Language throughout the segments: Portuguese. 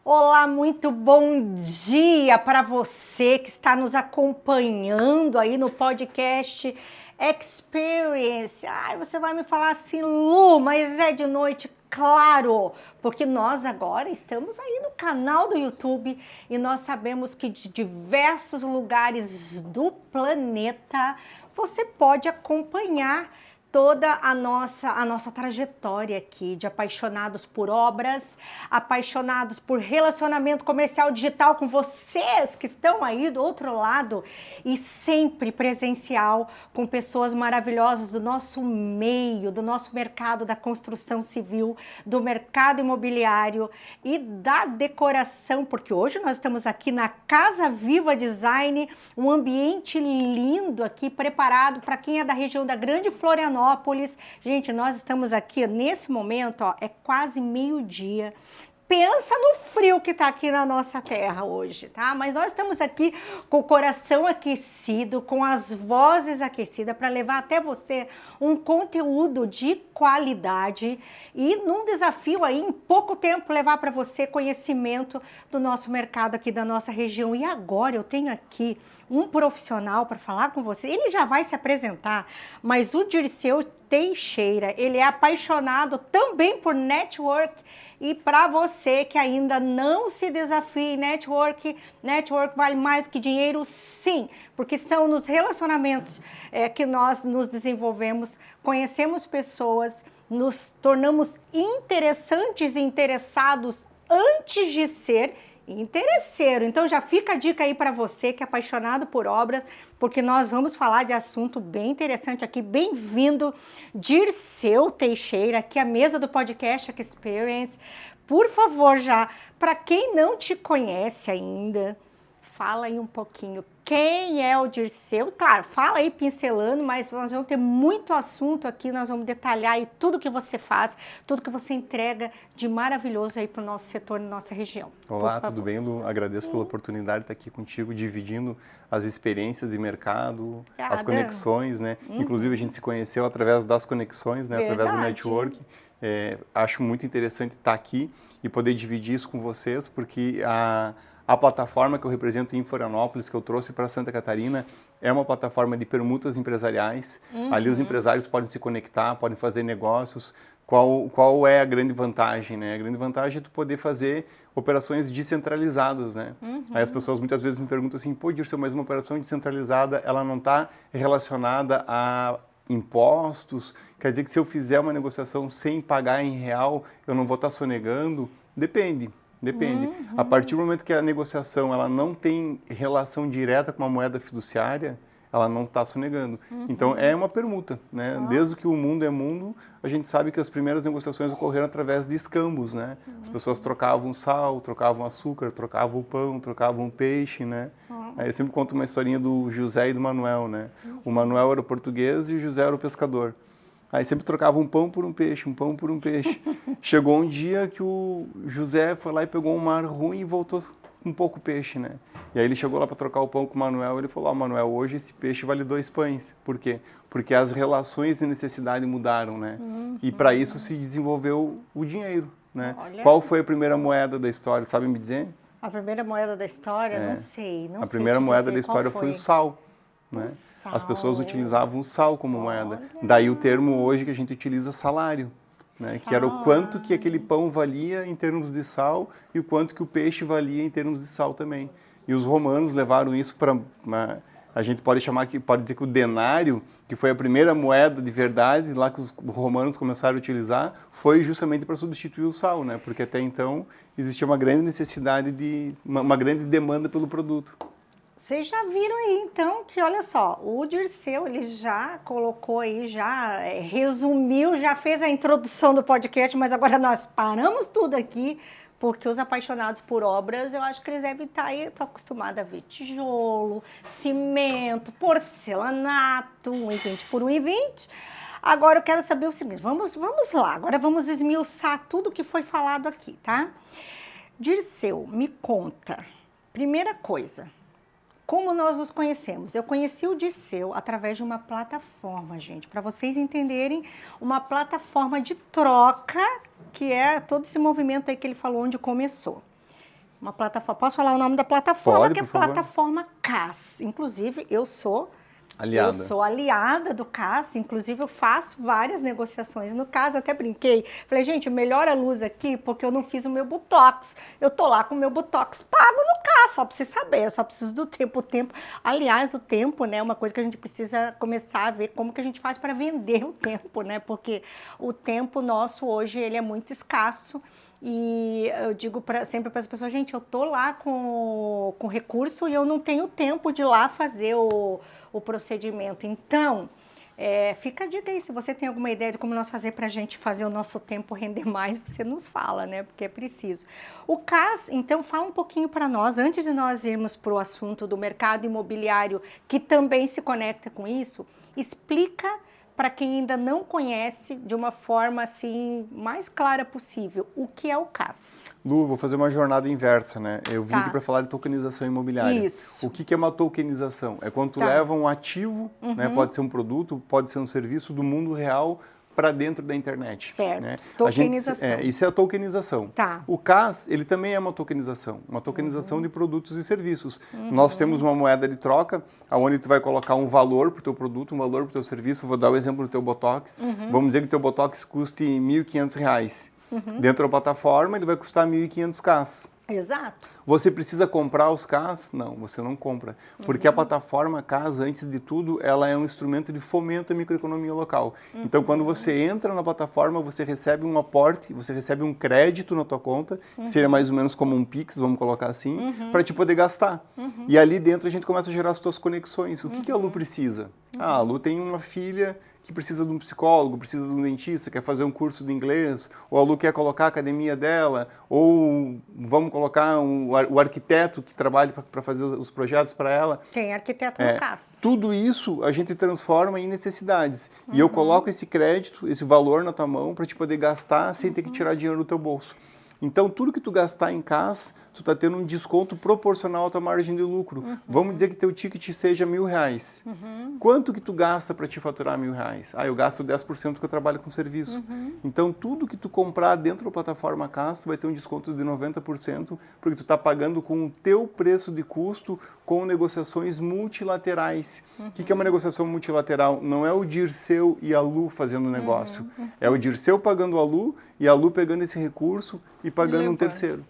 Olá, muito bom dia para você que está nos acompanhando aí no podcast Experience. Ai, você vai me falar assim, Lu, mas é de noite? Claro, porque nós agora estamos aí no canal do YouTube e nós sabemos que de diversos lugares do planeta você pode acompanhar toda a nossa trajetória aqui de apaixonados por obras, apaixonados por relacionamento comercial digital com vocês que estão aí do outro lado e sempre presencial com pessoas maravilhosas do nosso meio, do nosso mercado da construção civil, do mercado imobiliário e da decoração, porque hoje nós estamos aqui na Casa Viva Design, um ambiente lindo aqui preparado para quem é da região da Grande Florianópolis. Gente, nós estamos aqui nesse momento, ó, é quase meio-dia. Pensa no frio que tá aqui na nossa terra hoje, tá? Mas nós estamos aqui com o coração aquecido, com as vozes aquecidas para levar até você um conteúdo de qualidade e num desafio aí, em pouco tempo, levar para você conhecimento do nosso mercado aqui da nossa região. E agora eu tenho aqui um profissional para falar com você. Ele já vai se apresentar, mas o Dirceu Teixeira, ele é apaixonado também por network. E para você que ainda não se desafia em network vale mais que dinheiro, sim, porque são nos relacionamentos que nós nos desenvolvemos, conhecemos pessoas, nos tornamos interessantes e interessados antes de ser interesseiro. Então já fica a dica aí para você que é apaixonado por obras, porque nós vamos falar de assunto bem interessante aqui. Bem-vindo, Dirceu Teixeira, aqui à mesa do podcast Experience. Por favor, já, para quem não te conhece ainda, fala aí um pouquinho quem é o Dirceu. Claro, fala aí pincelando, mas nós vamos ter muito assunto aqui, nós vamos detalhar aí tudo que você faz, tudo que você entrega de maravilhoso aí para o nosso setor, na nossa região. Olá, tudo bem, Lu? Agradeço pela oportunidade de estar aqui contigo, dividindo as experiências de mercado, as conexões, né? Inclusive a gente se conheceu através das conexões, né? Através do network. Acho muito interessante estar aqui e poder dividir isso com vocês, porque a plataforma que eu represento em Florianópolis, que eu trouxe para Santa Catarina, é uma plataforma de permutas empresariais. Ali os empresários podem se conectar, podem fazer negócios. Qual é a grande vantagem, né? A grande vantagem é tu poder fazer operações descentralizadas, né? Aí as pessoas muitas vezes me perguntam assim, pô, Dirceu, mas uma operação descentralizada, ela não está relacionada a impostos? Quer dizer que se eu fizer uma negociação sem pagar em real, eu não vou estar sonegando? Depende. A partir do momento que a negociação ela não tem relação direta com uma moeda fiduciária, ela não está sonegando. Então, é uma permuta, né? Desde que o mundo é mundo, a gente sabe que as primeiras negociações ocorreram através de escambos, né? As pessoas trocavam sal, trocavam açúcar, trocavam pão, trocavam peixe, né? Aí eu sempre conto uma historinha do José e do Manuel, né? O Manuel era o português e o José era o pescador. Aí sempre trocava um pão por um peixe, um pão por um peixe. Chegou um dia que o José foi lá e pegou um mar ruim e voltou com pouco peixe, né? E aí ele chegou lá para trocar o pão com o Manuel, ele falou, Manuel, hoje esse peixe vale 2 pães. Por quê? Porque as relações de necessidade mudaram, né? E para isso se desenvolveu o dinheiro, né? Olha. Qual foi a primeira moeda da história, sabe me dizer? A primeira moeda da história? Não sei. A primeira moeda da história foi o sal. Né? As pessoas utilizavam o sal como moeda. Daí o termo hoje que a gente utiliza salário, né? Que era o quanto que aquele pão valia em termos de sal e o quanto que o peixe valia em termos de sal também. E os romanos levaram isso para a gente pode dizer que o denário, que foi a primeira moeda de verdade lá que os romanos começaram a utilizar, foi justamente para substituir o sal, né? Porque até então existia uma grande necessidade de uma grande demanda pelo produto. Vocês já viram aí, então, que olha só, o Dirceu, ele já colocou aí, já resumiu, já fez a introdução do podcast, mas agora nós paramos tudo aqui, porque os apaixonados por obras, eu acho que eles devem estar aí, eu estou acostumada a ver tijolo, cimento, porcelanato, 1,20 por 1,20. Agora eu quero saber o seguinte, vamos lá, agora vamos esmiuçar tudo que foi falado aqui, tá? Dirceu, me conta, primeira coisa, como nós nos conhecemos? Eu conheci o Dirceu através de uma plataforma, gente, para vocês entenderem, uma plataforma de troca, que é todo esse movimento aí que ele falou onde começou. Uma plataforma. Posso falar o nome da plataforma? Pode, que é por favor. Plataforma CAS. Inclusive, eu sou aliada do CAS, inclusive eu faço várias negociações no CAS, até brinquei. Falei, gente, melhora a luz aqui porque eu não fiz o meu Botox. Eu tô lá com o meu Botox pago no CAS, só pra você saber, eu só preciso do tempo. O tempo, aliás, o tempo, né, é uma coisa que a gente precisa começar a ver como que a gente faz para vender o tempo, né, porque o tempo nosso hoje, ele é muito escasso. E eu digo sempre para as pessoas, gente, eu tô lá com recurso e eu não tenho tempo de ir lá fazer o procedimento. Então, fica a dica aí, se você tem alguma ideia de como nós fazer para a gente fazer o nosso tempo render mais, você nos fala, né? Porque é preciso. O CAS, então, fala um pouquinho para nós, antes de nós irmos para o assunto do mercado imobiliário, que também se conecta com isso, explica para quem ainda não conhece, de uma forma assim mais clara possível, o que é o CAS. Lu, vou fazer uma jornada inversa, né? Eu vim aqui para falar de tokenização imobiliária. Isso. O que é uma tokenização? É quando tu leva um ativo, né? Pode ser um produto, pode ser um serviço do mundo real para dentro da internet. Certo. Né? Tokenização. Isso é a tokenização. Tá. O CAS, ele também é uma tokenização de produtos e serviços. Nós temos uma moeda de troca, onde tu vai colocar um valor para o teu produto, um valor para o teu serviço. Vou dar o exemplo do teu Botox. Vamos dizer que o teu Botox custe R$ 1.500. Dentro da plataforma, ele vai custar 1.500 CAS. Exato. Você precisa comprar os CAS? Não, você não compra. Porque a plataforma CAS, antes de tudo, ela é um instrumento de fomento à microeconomia local. Então, quando você entra na plataforma, você recebe um aporte, você recebe um crédito na tua conta, seria mais ou menos como um Pix, vamos colocar assim, para te poder gastar. E ali dentro a gente começa a gerar as tuas conexões. O que a Lu precisa? Ah, a Lu tem uma filha que precisa de um psicólogo, precisa de um dentista, quer fazer um curso de inglês, ou a Lu quer colocar a academia dela, ou vamos colocar o arquiteto que trabalha para fazer os projetos para ela. Tem arquiteto no CAS. Tudo isso a gente transforma em necessidades. E eu coloco esse crédito, esse valor na tua mão para te poder gastar sem ter que tirar dinheiro do teu bolso. Então, tudo que tu gastar em CAS, tu está tendo um desconto proporcional à tua margem de lucro. Vamos dizer que teu ticket seja R$ 1.000. Quanto que tu gasta para te faturar R$ 1.000? Ah, eu gasto 10% porque eu trabalho com serviço. Então, tudo que tu comprar dentro da plataforma CAS, tu vai ter um desconto de 90%, porque tu está pagando com o teu preço de custo com negociações multilaterais. O que é uma negociação multilateral? Não é o Dirceu e a Lu fazendo o negócio. É o Dirceu pagando a Lu e a Lu pegando esse recurso e pagando um terceiro.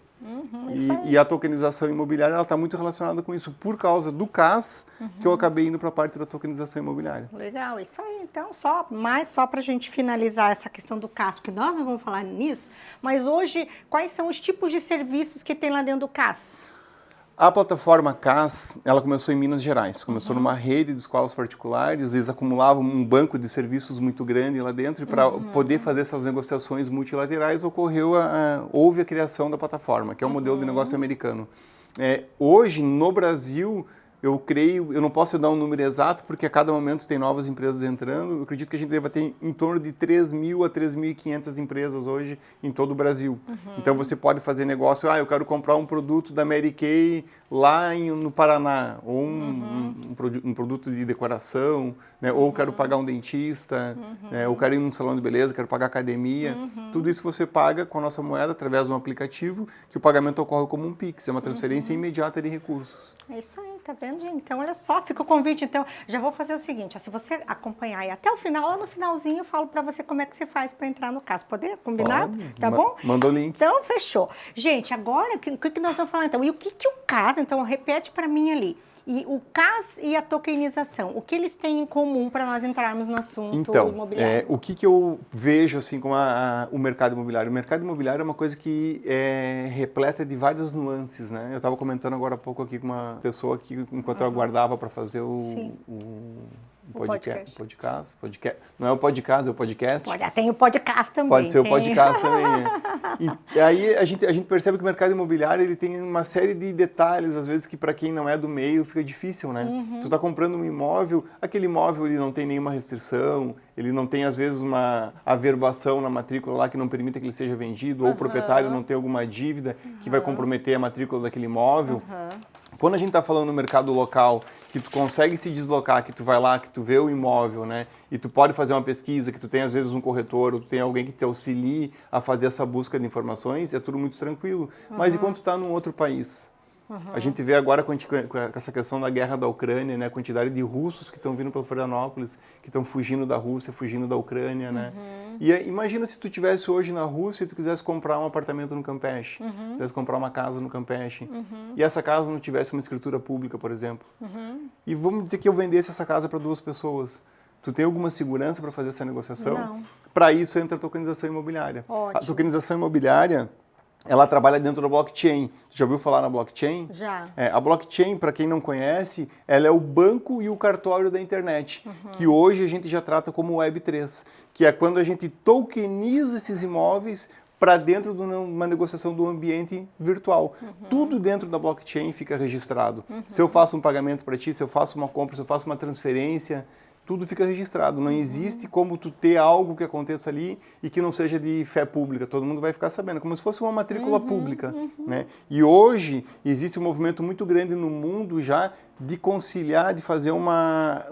E a tokenização imobiliária está muito relacionada com isso, por causa do CAS, que eu acabei indo para a parte da tokenização imobiliária. Legal, isso aí. Então, só para a gente finalizar essa questão do CAS, porque nós não vamos falar nisso, mas hoje, quais são os tipos de serviços que tem lá dentro do CAS? A plataforma CAS, ela começou em Minas Gerais, começou numa rede de escolas particulares, eles acumulavam um banco de serviços muito grande lá dentro e para poder fazer essas negociações multilaterais houve a criação da plataforma, que é um modelo de negócio americano. Hoje, no Brasil, eu creio, eu não posso dar um número exato, porque a cada momento tem novas empresas entrando. Eu acredito que a gente deva ter em torno de 3.000 a 3.500 empresas hoje em todo o Brasil. Então, você pode fazer negócio, eu quero comprar um produto da Mary Kay lá no Paraná, ou um produto de decoração, né? Ou quero pagar um dentista, né? Ou quero ir num salão de beleza, quero pagar academia. Tudo isso você paga com a nossa moeda através de um aplicativo, que o pagamento ocorre como um Pix, é uma transferência imediata de recursos. É isso aí, tá vendo, gente? Então, olha só, fica o convite. Então, já vou fazer o seguinte, se você acompanhar aí até o final, lá no finalzinho eu falo pra você como é que você faz pra entrar no CAS. Poder? Combinado? Pode. Tá bom? Manda o link. Então, fechou. Gente, agora, o que nós vamos falar então? E o que o CAS, então, repete pra mim ali. E o CAS e a tokenização, o que eles têm em comum para nós entrarmos no assunto imobiliário? O que eu vejo assim com o mercado imobiliário? O mercado imobiliário é uma coisa que é repleta de várias nuances, né? Eu estava comentando agora há pouco aqui com uma pessoa que, enquanto eu aguardava para fazer o podcast. Não é o podcast, é o podcast. Tem o podcast também. Pode ser o podcast também. E aí a gente percebe que o mercado imobiliário ele tem uma série de detalhes, às vezes, que para quem não é do meio fica difícil, né? Tu está comprando um imóvel, aquele imóvel ele não tem nenhuma restrição, ele não tem, às vezes, uma averbação na matrícula lá que não permita que ele seja vendido, ou o proprietário não tem alguma dívida que vai comprometer a matrícula daquele imóvel. Quando a gente está falando no mercado local, que tu consegue se deslocar, que tu vai lá, que tu vê o imóvel, né? E tu pode fazer uma pesquisa, que tu tem às vezes um corretor, ou tu tem alguém que te auxilie a fazer essa busca de informações, é tudo muito tranquilo. Mas e quando tu está num outro país? A gente vê agora com essa questão da guerra da Ucrânia, né? A quantidade de russos que estão vindo para Florianópolis, que estão fugindo da Rússia, fugindo da Ucrânia, né? E imagina se tu estivesse hoje na Rússia e tu quisesse comprar um apartamento no Campeche, quisesse comprar uma casa no Campeche, e essa casa não tivesse uma escritura pública, por exemplo. E vamos dizer que eu vendesse essa casa para 2 pessoas. Tu tem alguma segurança para fazer essa negociação? Não. Para isso entra a tokenização imobiliária. Ótimo. A tokenização imobiliária, ela trabalha dentro da blockchain. Tu já ouviu falar na blockchain? Já. A blockchain, para quem não conhece, ela é o banco e o cartório da internet, que hoje a gente já trata como Web3, que é quando a gente tokeniza esses imóveis para dentro de uma negociação do ambiente virtual. Tudo dentro da blockchain fica registrado. Se eu faço um pagamento para ti, se eu faço uma compra, se eu faço uma transferência, tudo fica registrado. Não existe como tu ter algo que aconteça ali e que não seja de fé pública. Todo mundo vai ficar sabendo, como se fosse uma matrícula pública, né? E hoje existe um movimento muito grande no mundo já de conciliar, de fazer uma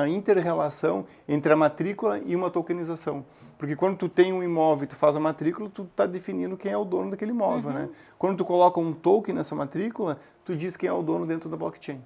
inter-relação entre a matrícula e uma tokenização. Porque quando tu tem um imóvel e tu faz a matrícula, tu está definindo quem é o dono daquele imóvel, né? Quando tu coloca um token nessa matrícula, tu diz quem é o dono dentro da blockchain.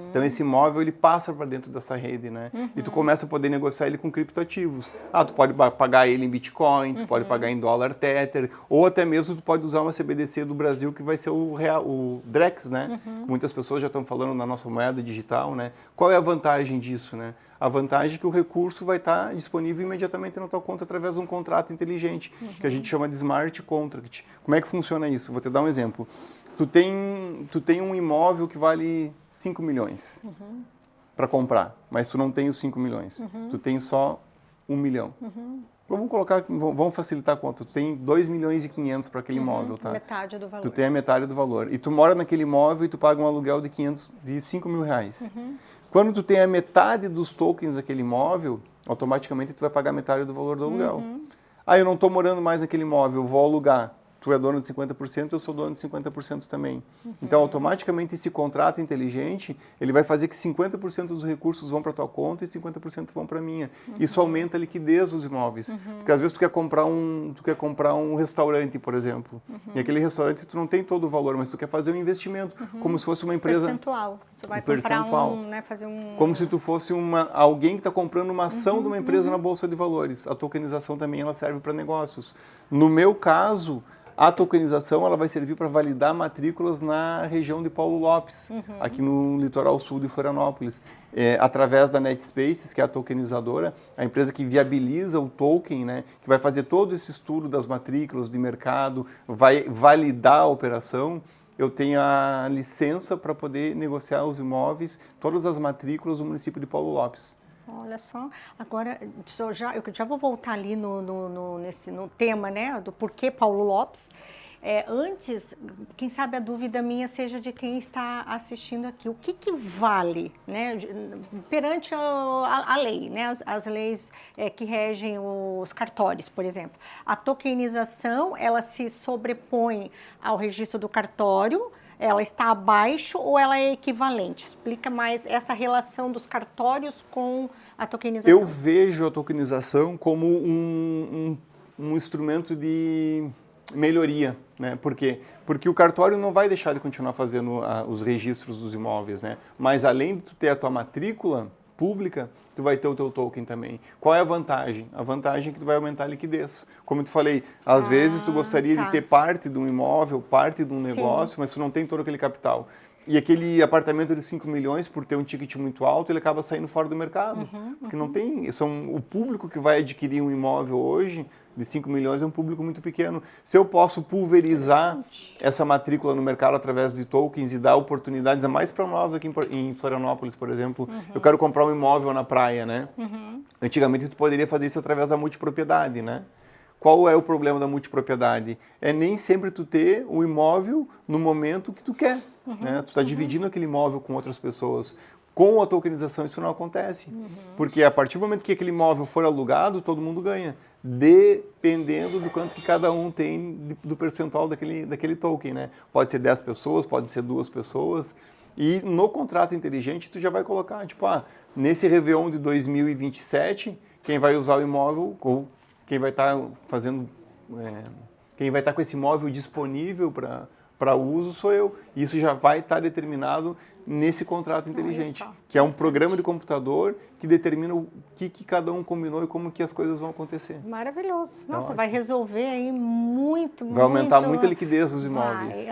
Então esse imóvel ele passa para dentro dessa rede, né? E tu começa a poder negociar ele com criptoativos. Tu pode pagar ele em Bitcoin, tu pode pagar em dólar Tether, ou até mesmo tu pode usar uma CBDC do Brasil que vai ser o Drex, né? Muitas pessoas já estão falando na nossa moeda digital, né? Qual é a vantagem disso, né? A vantagem é que o recurso vai estar disponível imediatamente na tua conta através de um contrato inteligente, que a gente chama de smart contract. Como é que funciona isso? Vou te dar um exemplo. Tu tem um imóvel que vale 5 milhões para comprar, mas tu não tem os 5 milhões. Tu tem só 1 milhão. Vamos facilitar a conta. Tu tem 2 milhões e 500 para aquele imóvel, tá? Metade do valor. Tu tem a metade do valor. E tu mora naquele imóvel e tu paga um aluguel de 5 mil reais. Quando tu tem a metade dos tokens daquele imóvel, automaticamente tu vai pagar metade do valor do aluguel. Eu não estou morando mais naquele imóvel, eu vou alugar. Tu é dono de 50%, eu sou dono de 50% também. Então, automaticamente, esse contrato inteligente, ele vai fazer que 50% dos recursos vão para a tua conta e 50% vão para a minha. Isso aumenta a liquidez dos imóveis. Porque, às vezes, tu quer comprar um restaurante, por exemplo. E aquele restaurante, tu não tem todo o valor, mas tu quer fazer um investimento, como se fosse uma empresa... Percentual. Tu vai comprar fazer um... Como se tu fosse alguém que está comprando uma ação de uma empresa na Bolsa de Valores. A tokenização também ela serve para negócios. No meu caso... A tokenização ela vai servir para validar matrículas na região de Paulo Lopes, aqui no litoral sul de Florianópolis. Através da NetSpaces, que é a tokenizadora, a empresa que viabiliza o token, né, que vai fazer todo esse estudo das matrículas de mercado, vai validar a operação. Eu tenho a licença para poder negociar os imóveis, todas as matrículas do município de Paulo Lopes. Olha só, agora eu já vou voltar ali no tema, né, do porquê Paulo Lopes. Antes, quem sabe a dúvida minha seja de quem está assistindo aqui. O que vale, né, perante a lei, né, as leis que regem os cartórios, por exemplo? A tokenização, ela se sobrepõe ao registro do cartório, ela está abaixo ou ela é equivalente? Explica mais essa relação dos cartórios com a tokenização. Eu vejo a tokenização como um instrumento de melhoria, né? Por quê? Porque o cartório não vai deixar de continuar fazendo os registros dos imóveis, né? Mas além de tu ter a tua matrícula pública, tu vai ter o teu token também. Qual é a vantagem? A vantagem é que tu vai aumentar a liquidez. Como eu te falei, às vezes tu gostaria de ter parte de um imóvel, parte de um negócio, mas tu não tem todo aquele capital. E aquele apartamento de 5 milhões, por ter um ticket muito alto, ele acaba saindo fora do mercado. Porque não tem... o público que vai adquirir um imóvel hoje de 5 milhões é um público muito pequeno. Se eu posso pulverizar essa matrícula no mercado através de tokens e dar oportunidades, a mais para nós aqui em Florianópolis, por exemplo, eu quero comprar um imóvel na praia, né? Antigamente tu poderia fazer isso através da multipropriedade, né? Qual é o problema da multipropriedade? É nem sempre tu ter o imóvel no momento que tu quer. Né? Tu está dividindo aquele imóvel com outras pessoas. Com a tokenização isso não acontece. Porque a partir do momento que aquele imóvel for alugado, todo mundo ganha. dependendo do quanto que cada um tem do percentual daquele token, né? Pode ser 10 pessoas, pode ser 2 pessoas. E no contrato inteligente, tu já vai colocar, tipo, nesse Réveillon de 2027, quem vai usar o imóvel, ou quem vai estar fazendo... quem vai estar com esse imóvel disponível para uso sou eu. Isso já vai estar determinado nesse contrato inteligente, que é um programa de computador que determina o que cada um combinou e como que as coisas vão acontecer. Maravilhoso. Nossa, vai resolver aí muito. Vai aumentar muito a liquidez dos imóveis.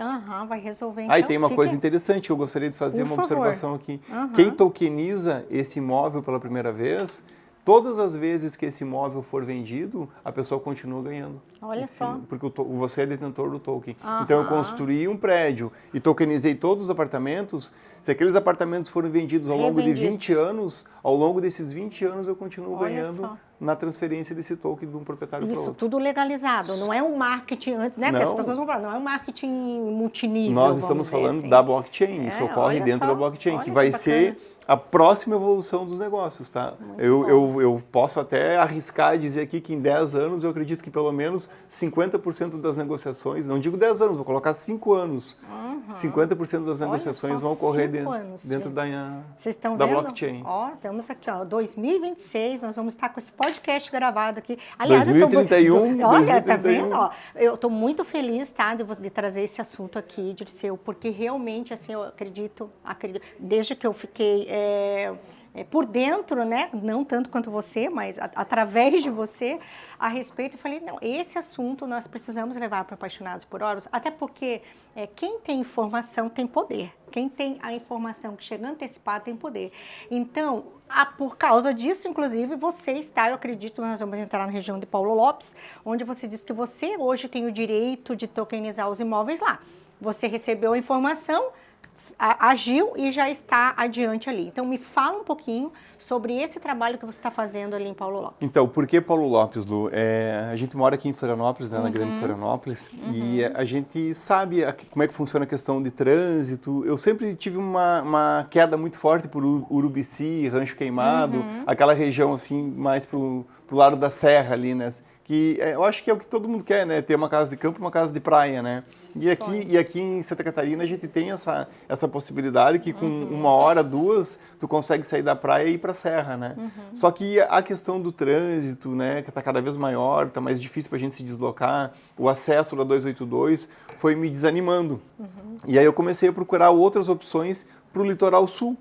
Vai resolver. Então, tem uma coisa interessante que eu gostaria de fazer uma observação aqui. Quem tokeniza esse imóvel pela primeira vez, todas as vezes que esse imóvel for vendido, a pessoa continua ganhando. Olha só. Porque você é detentor do token. Então, eu construí um prédio e tokenizei todos os apartamentos. Se aqueles apartamentos forem vendidos ao longo de 20 anos, ao longo desses 20 anos eu continuo ganhando na transferência desse token de um proprietário para outro. Isso, tudo legalizado. Não é um marketing antes, né? Porque as pessoas vão falar, não é um marketing multinível. Nós estamos falando da blockchain. Isso ocorre dentro da blockchain, que vai ser a próxima evolução dos negócios, tá? Eu posso até arriscar e dizer aqui que em 10 anos eu acredito que pelo menos 50% das negociações, não digo 10 anos, vou colocar 5 anos, 50% das negociações vão ocorrer dentro da blockchain. Estamos aqui, 2026, nós vamos estar com esse podcast gravado aqui. Aliás, 2031, olha, tá vendo? Eu estou muito feliz, tá, de trazer esse assunto aqui, Dirceu, porque realmente, assim, eu acredito, desde que eu fiquei por dentro, né, não tanto quanto você, mas através de você, a respeito, eu falei, não, esse assunto nós precisamos levar para Apaixonados por Horus, até porque quem tem informação tem poder, quem tem a informação que chega antecipada tem poder. Então, por causa disso, inclusive, você está, eu acredito, nós vamos entrar na região de Paulo Lopes, onde você diz que você hoje tem o direito de tokenizar os imóveis lá. Você recebeu a informação, agiu e já está adiante ali. Então, me fala um pouquinho sobre esse trabalho que você está fazendo ali em Paulo Lopes. Então, por que Paulo Lopes, Lu? A gente mora aqui em Florianópolis, né, na Grande Florianópolis, e a gente sabe como é que funciona a questão de trânsito. Eu sempre tive uma queda muito forte por Urubici, Rancho Queimado, aquela região assim, mais pro lado da serra ali, né? Que eu acho que é o que todo mundo quer, né? Ter uma casa de campo e uma casa de praia, né? E aqui em Santa Catarina a gente tem essa possibilidade que com 1 hora, 2, tu consegue sair da praia e ir para a serra, né? Só que a questão do trânsito, né? Que está cada vez maior, está mais difícil para a gente se deslocar, o acesso da 282 foi me desanimando. E aí eu comecei a procurar outras opções para o litoral sul.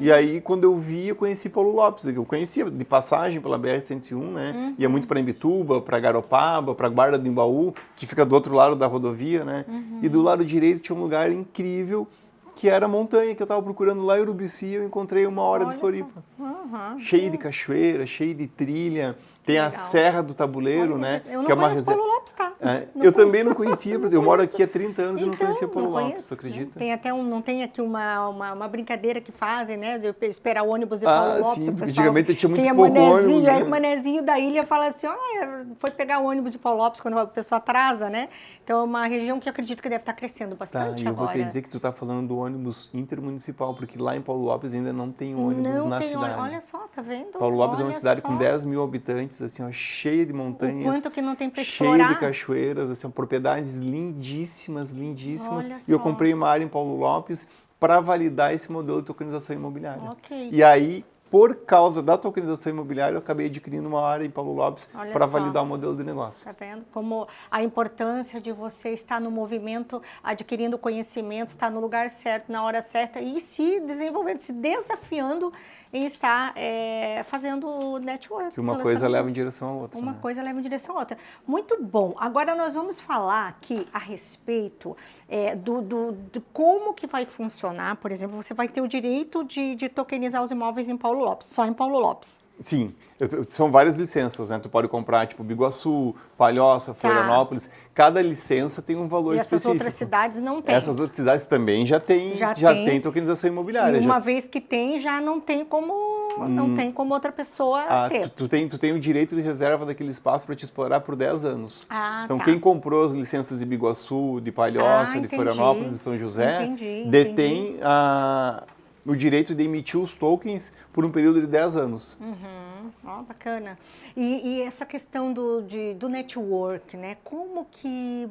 E aí, quando eu vi, eu conheci Paulo Lopes. Eu conhecia de passagem pela BR-101, né? Ia muito para Imbituba, para Garopaba, para Guarda do Embaú, que fica do outro lado da rodovia, né? E do lado direito tinha um lugar incrível, que era a montanha que eu estava procurando lá em Urubici. Eu encontrei 1 hora de Floripa. Cheio de cachoeira, cheio de trilha. Tem a Serra do Tabuleiro, né? Eu não conheço Paulo Lopes, tá? Eu também não conhecia, porque eu moro aqui há 30 anos e não conhecia Paulo Lopes, tu acredita? Tem até não tem aqui uma brincadeira que fazem, né? De esperar o ônibus de Paulo Lopes. Sim, antigamente tinha muito pouco ônibus. Aí o manezinho da ilha fala assim, foi pegar o ônibus de Paulo Lopes quando a pessoa atrasa, né? Então é uma região que eu acredito que deve estar crescendo bastante agora. Eu vou te dizer que tu tá falando do ônibus intermunicipal, porque lá em Paulo Lopes ainda não tem ônibus na cidade. Olha só, tá vendo? Paulo Lopes é uma cidade com 10 mil habitantes, assim, ó, cheia de montanhas. O quanto que não tem para explorar. Cheia de cachoeiras, assim, propriedades lindíssimas, lindíssimas. E eu comprei uma área em Paulo Lopes para validar esse modelo de tokenização imobiliária. E aí, por causa da tokenização imobiliária, eu acabei adquirindo uma área em Paulo Lopes para validar o modelo de negócio. Tá vendo? Como a importância de você estar no movimento, adquirindo conhecimento, estar no lugar certo, na hora certa e se desenvolvendo, se desafiando em estar fazendo network. Que uma coisa leva em direção à outra. Uma coisa leva em direção à outra. Muito bom. Agora nós vamos falar aqui a respeito de como que vai funcionar. Por exemplo, você vai ter o direito de tokenizar os imóveis em Paulo Lopes, só em Paulo Lopes. Sim, são várias licenças, né? Tu pode comprar, tipo, Biguaçu, Palhoça, Florianópolis. Cada licença tem um valor específico. E essas outras cidades não tem. Essas outras cidades também já tem tokenização imobiliária. E uma vez que tem, já não tem como outra pessoa ter. Tu tem o direito de reserva daquele espaço para te explorar por 10 anos. Então, quem comprou as licenças de Biguaçu, de Palhoça, de Florianópolis, de São José, detém o direito de emitir os tokens por um período de 10 anos. Bacana. E essa questão do network, né? Como que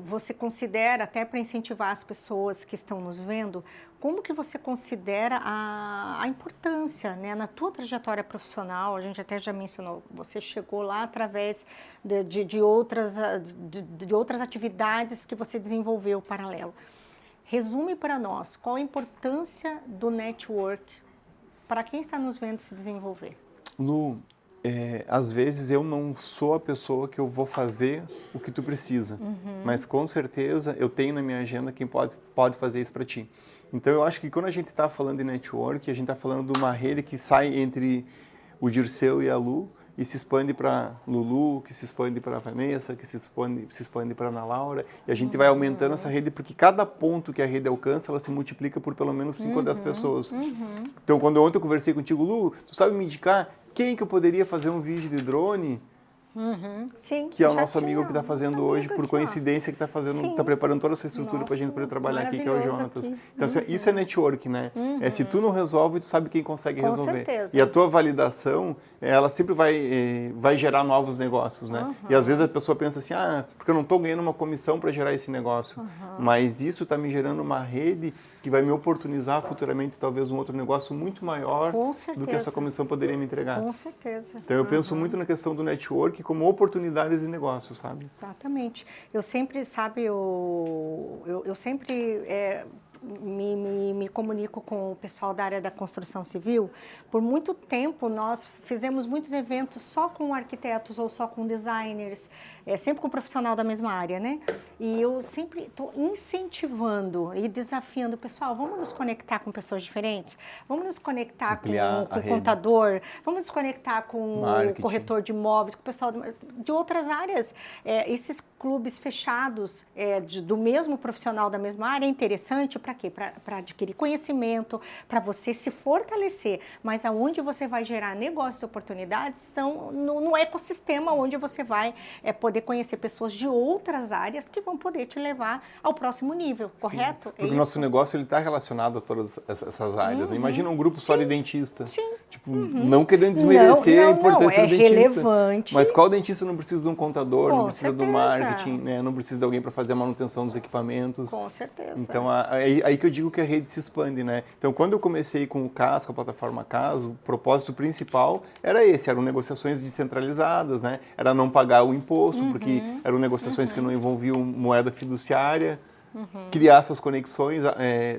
você considera, até para incentivar as pessoas que estão nos vendo, como que você considera a importância, né, na tua trajetória profissional? A gente até já mencionou, você chegou lá através de outras atividades que você desenvolveu paralelo. Resume para nós, qual a importância do network para quem está nos vendo se desenvolver? Lu, às vezes eu não sou a pessoa que eu vou fazer o que tu precisa, mas com certeza eu tenho na minha agenda quem pode fazer isso para ti. Então eu acho que quando a gente está falando de network, a gente está falando de uma rede que sai entre o Dirceu e a Lu e se expande para Lulu, que se expande para a Vanessa, que se expande para a Ana Laura, e a gente vai aumentando essa rede, porque cada ponto que a rede alcança, ela se multiplica por pelo menos 5 ou 10 pessoas. Então, quando ontem eu conversei contigo, Lu, tu sabe me indicar quem que eu poderia fazer um vídeo de drone? Sim, que é o nosso amigo que está fazendo hoje, por coincidência, que está preparando toda essa estrutura para a gente poder trabalhar aqui, que é o Jonatas. Aqui. Então, assim, isso é network, né? Se tu não resolve, tu sabe quem consegue resolver. Com certeza. E a tua validação, ela sempre vai gerar novos negócios, né? E às vezes a pessoa pensa assim, porque eu não estou ganhando uma comissão para gerar esse negócio. Mas isso está me gerando uma rede que vai me oportunizar futuramente talvez um outro negócio muito maior do que essa comissão poderia me entregar. Com certeza. Então eu penso muito na questão do network como oportunidades de negócio, sabe? Exatamente. Eu sempre, eu sempre me comunico com o pessoal da área da construção civil. Por muito tempo nós fizemos muitos eventos só com arquitetos ou só com designers, sempre com um profissional da mesma área, né? E eu sempre estou incentivando e desafiando o pessoal, vamos nos conectar com pessoas diferentes, vamos nos conectar com o contador, vamos nos conectar com o corretor de imóveis, com o pessoal de outras áreas. Esses clubes fechados do mesmo profissional da mesma área é interessante para quê? Para adquirir conhecimento, para você se fortalecer, mas aonde você vai gerar negócios e oportunidades são no ecossistema onde você vai poder conhecer pessoas de outras áreas que vão poder te levar ao próximo nível, correto? Porque o nosso negócio está relacionado a todas essas áreas. Né? Imagina um grupo só de dentista. Tipo, não querendo desmerecer a importância do dentista. Relevante. Mas qual dentista não precisa de um contador, não precisa do marketing, né? Não precisa de alguém para fazer a manutenção dos equipamentos. Com certeza. Então, aí que eu digo que a rede se expande, né? Então, quando eu comecei com o CAS, com a plataforma CAS, o propósito principal era esse, eram negociações descentralizadas, né? Era não pagar o imposto, porque eram negociações que não envolviam moeda fiduciária, criar essas conexões,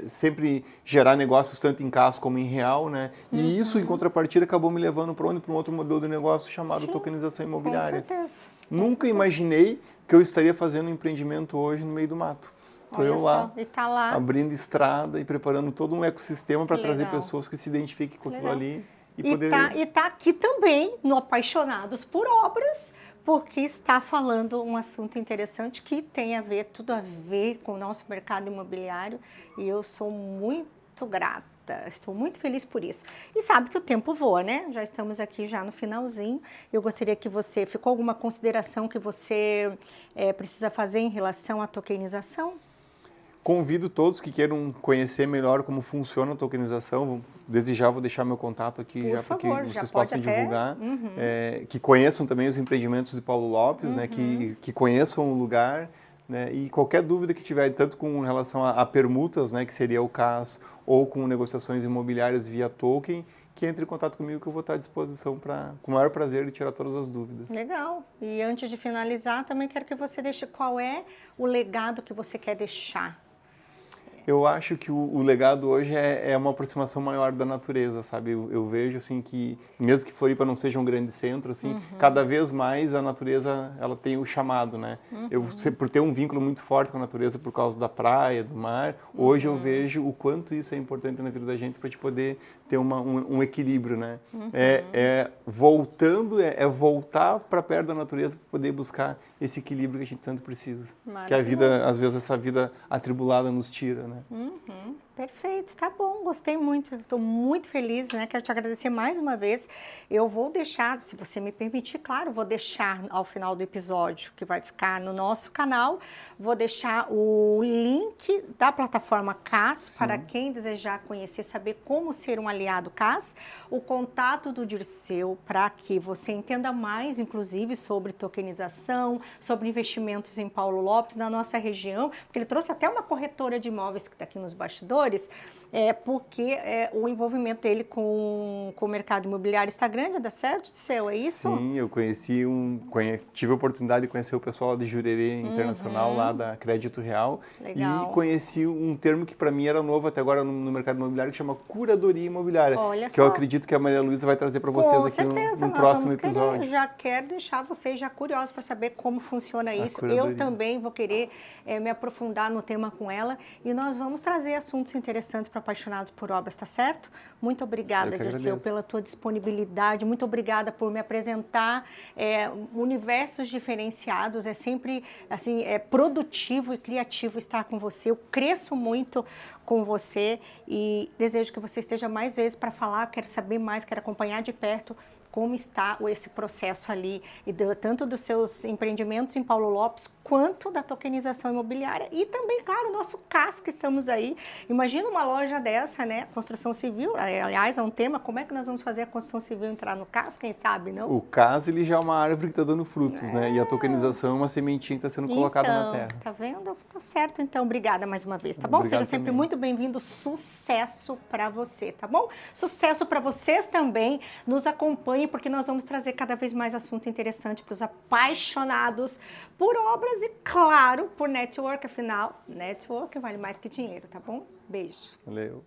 sempre gerar negócios tanto em CAS como em real, né? E isso, em contrapartida, acabou me levando para um outro modelo de negócio chamado tokenização imobiliária. Com certeza. Nunca imaginei que eu estaria fazendo um empreendimento hoje no meio do mato. Estou eu lá, abrindo estrada e preparando todo um ecossistema para trazer pessoas que se identifiquem com aquilo ali. E tá aqui também no Apaixonados por Obras, porque está falando um assunto interessante que tem tudo a ver com o nosso mercado imobiliário, e eu sou muito grata. Estou muito feliz por isso. E sabe que o tempo voa, né? Já estamos aqui já no finalzinho. Eu gostaria que ficou alguma consideração que você precisa fazer em relação à tokenização? Convido todos que queiram conhecer melhor como funciona a tokenização. Desde já vou deixar meu contato aqui, para que vocês possam divulgar. Que conheçam também os empreendimentos de Paulo Lopes, né? Que conheçam o lugar. Né? E qualquer dúvida que tiver, tanto com relação a permutas, né? Que seria o CAS, ou com negociações imobiliárias via token, que entre em contato comigo que eu vou estar à disposição com o maior prazer de tirar todas as dúvidas. Legal. E antes de finalizar, também quero que você deixe qual é o legado que você quer deixar. Eu acho que o legado hoje é uma aproximação maior da natureza, sabe? Eu vejo, assim, que mesmo que Floripa não seja um grande centro, assim, cada vez mais a natureza, ela tem o chamado, né? Eu, por ter um vínculo muito forte com a natureza por causa da praia, do mar, hoje eu vejo o quanto isso é importante na vida da gente para a gente poder ter um equilíbrio, né? Voltar para perto da natureza para poder buscar esse equilíbrio que a gente tanto precisa. Que a vida, às vezes, essa vida atribulada nos tira, né? Perfeito, tá bom, gostei muito, estou muito feliz, né? Quero te agradecer mais uma vez. Eu vou deixar, se você me permitir, claro, vou deixar ao final do episódio, que vai ficar no nosso canal, vou deixar o link da plataforma CAS para quem desejar conhecer, saber como ser um aliado CAS, o contato do Dirceu para que você entenda mais, inclusive, sobre tokenização, sobre investimentos em Paulo Lopes, na nossa região, porque ele trouxe até uma corretora de imóveis que está aqui nos bastidores, porque o envolvimento dele com o mercado imobiliário está grande, dá certo, Dirceu? É isso? Sim, eu tive a oportunidade de conhecer o pessoal de Jurerê Internacional, lá da Crédito Real. Legal. E conheci um termo que para mim era novo até agora no mercado imobiliário, que chama curadoria imobiliária. Olha que só. eu acredito que a Maria Luísa vai trazer para vocês aqui no próximo episódio. Já quero deixar vocês já curiosos para saber como funciona isso. Curadoria. Eu também vou querer me aprofundar no tema com ela e nós vamos trazer assuntos interessantes para apaixonados por obras, tá certo? Muito obrigada, Dirceu, pela tua disponibilidade, muito obrigada por me apresentar universos diferenciados, é sempre assim, produtivo e criativo estar com você, eu cresço muito com você e desejo que você esteja mais vezes para falar, quero saber mais, quero acompanhar de perto como está esse processo ali, tanto dos seus empreendimentos em Paulo Lopes, quanto da tokenização imobiliária e também, claro, o nosso CAS que estamos aí. Imagina uma loja dessa, né? Construção civil, aliás, é um tema, como é que nós vamos fazer a construção civil entrar no CAS, quem sabe, não? O CAS, ele já é uma árvore que está dando frutos, né? E a tokenização é uma sementinha que está sendo colocada na terra. Tá vendo? Tá certo, então, obrigada mais uma vez, tá bom? Obrigado Seja sempre também. muito bem-vindo, sucesso para você, tá bom? Sucesso para vocês também, nos acompanhe, porque nós vamos trazer cada vez mais assunto interessante para os apaixonados por obras e, claro, por network, afinal, network vale mais que dinheiro, tá bom? Beijo. Valeu.